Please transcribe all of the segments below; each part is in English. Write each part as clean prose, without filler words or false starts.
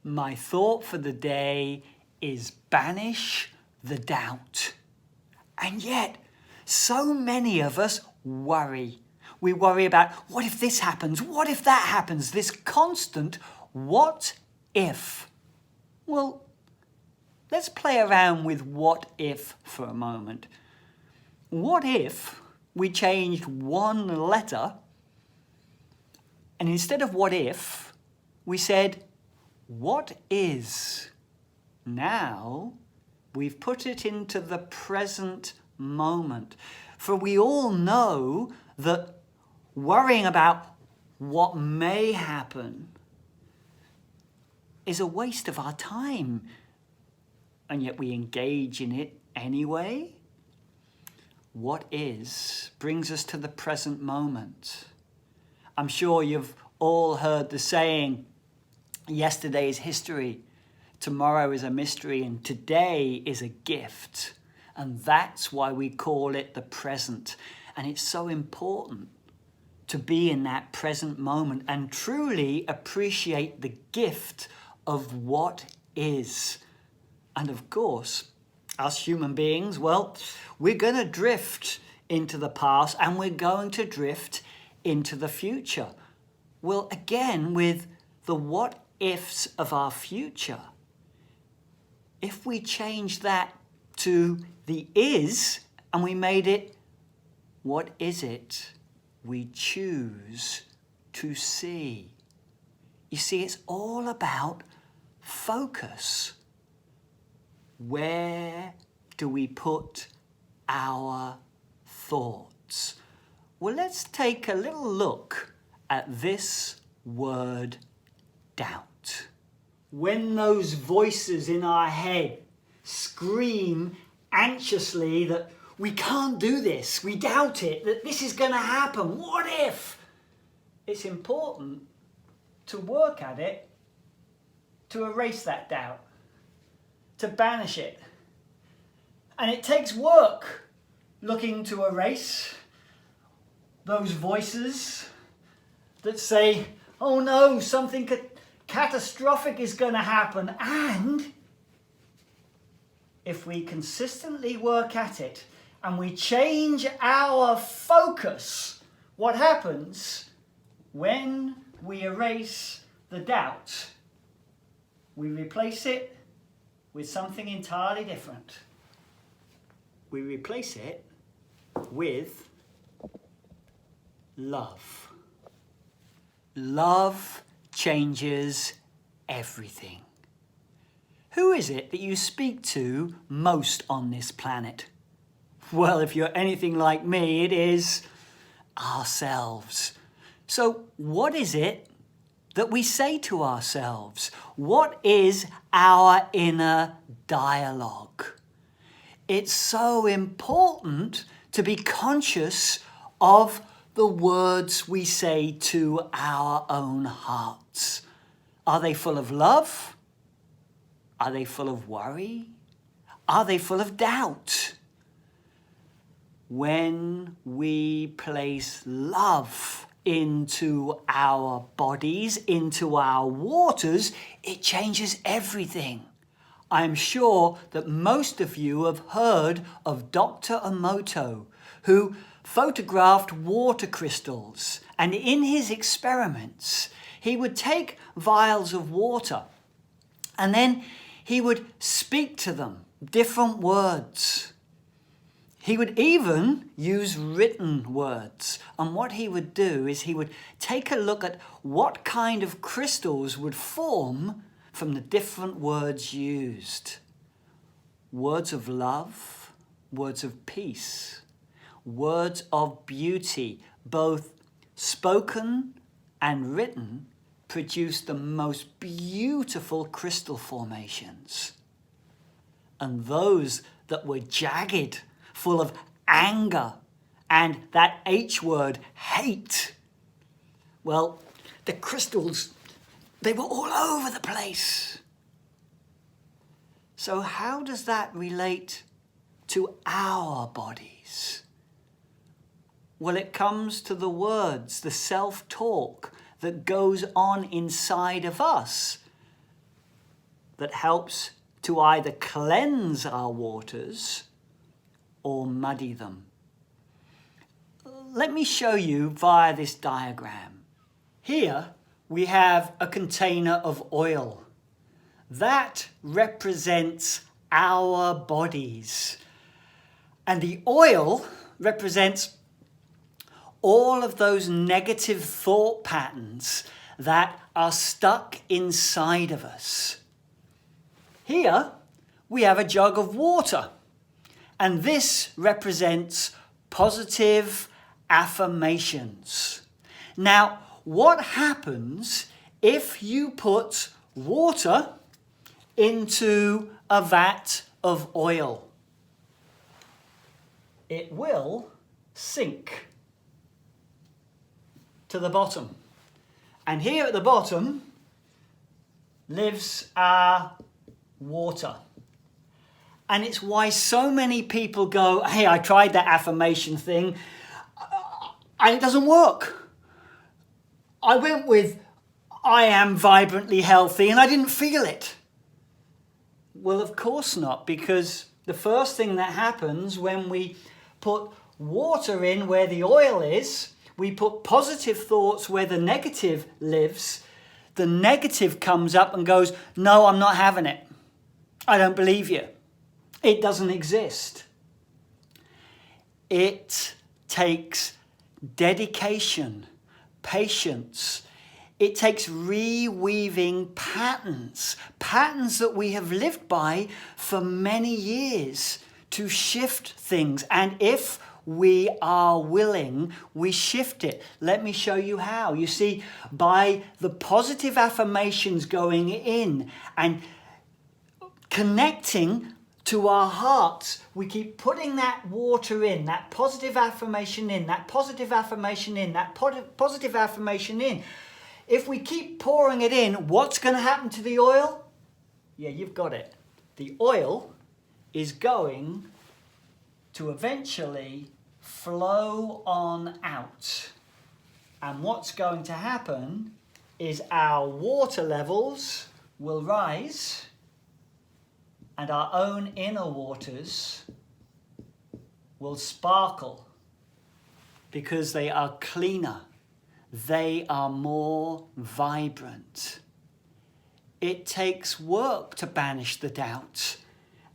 My thought for the day is banish the doubt. And yet, so many of us worry. We worry about, what if this happens? What if that happens? This constant what if. Well, let's play around with what if for a moment. What if we changed one letter and instead of what if, we said, what is? Now we've put it into the present moment. For we all know that worrying about what may happen is a waste of our time, and yet we engage in it anyway. What is brings us to the present moment. I'm sure you've all heard the saying, yesterday is history, tomorrow is a mystery, and today is a gift. And that's why we call it the present. And it's so important to be in that present moment and truly appreciate the gift of what is. And of course, us human beings, well, we're going to drift into the past and we're going to drift into the future. Well, again, with the what ifs of our future, if we change that to the is and we made it, what is it we choose to see? You see, it's all about focus. Where do we put our thoughts? Well, let's take a little look at this word doubt. When those voices in our head scream anxiously that we can't do this, we doubt it, that this is going to happen, what if? It's important to work at it, to erase that doubt, to banish it. And it takes work looking to erase those voices that say, oh no, something catastrophic is going to happen. And if we consistently work at it and we change our focus, what happens when we erase the doubt? We replace it with something entirely different. We replace it with love. Love changes everything. Who is it that you speak to most on this planet? Well, if you're anything like me, it is ourselves. So what is it that we say to ourselves? What is our inner dialogue? It's so important to be conscious of the words we say to our own hearts. Are they full of love? Are they full of worry? Are they full of doubt? When we place love into our bodies, into our waters, it changes everything. I'm sure that most of you have heard of Dr. Emoto, who photographed water crystals, and in his experiments he would take vials of water and then he would speak to them different words. He would even use written words, and what he would do is he would take a look at what kind of crystals would form from the different words used. Words of love, words of peace, words of beauty, both spoken and written, produce the most beautiful crystal formations. And those that were jagged, full of anger, and that H word, hate, well, the crystals, they were all over the place. So how does that relate to our bodies? Well, it comes to the words, the self-talk that goes on inside of us. that helps to either cleanse our waters or muddy them. Let me show you via this diagram. Here we have a container of oil. That represents our bodies. And the oil represents all of those negative thought patterns that are stuck inside of us. Here we have a jug of water, and this represents positive affirmations. Now, what happens if you put water into a vat of oil? It will sink to the bottom. And here at the bottom lives our water. And it's why so many people go, hey, I tried that affirmation thing and it doesn't work. I went with, I am vibrantly healthy, and I didn't feel it. Well, of course not, because the first thing that happens when we put water in where the oil is, we put positive thoughts where the negative lives, the negative comes up and goes, no, I'm not having it. I don't believe you. It doesn't exist. It takes dedication, patience. It takes reweaving patterns that we have lived by for many years to shift things. And if we are willing, we shift it. Let me show you how. You see, by the positive affirmations going in and connecting to our hearts, we keep putting that water in, that positive affirmation in, that positive affirmation in, that positive affirmation in. If we keep pouring it in, what's going to happen to the oil? Yeah, you've got it. The oil is going to eventually flow on out. And what's going to happen is our water levels will rise, and our own inner waters will sparkle because they are cleaner. They are more vibrant. It takes work to banish the doubt,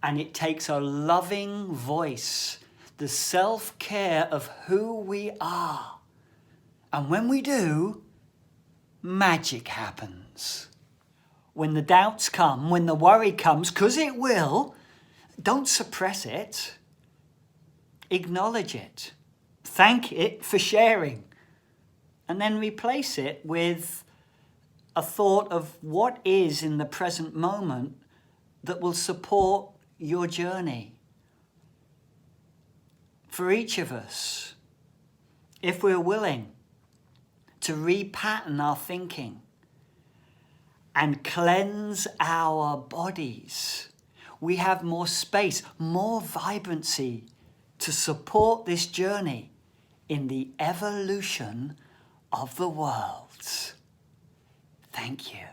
and it takes a loving voice, the self-care of who we are. And when we do, magic happens. When the doubts come, when the worry comes, because it will, don't suppress it. Acknowledge it. Thank it for sharing. And then replace it with a thought of what is in the present moment that will support your journey. For each of us, if we're willing to repattern our thinking and cleanse our bodies, we have more space, more vibrancy to support this journey in the evolution of the world. Thank you.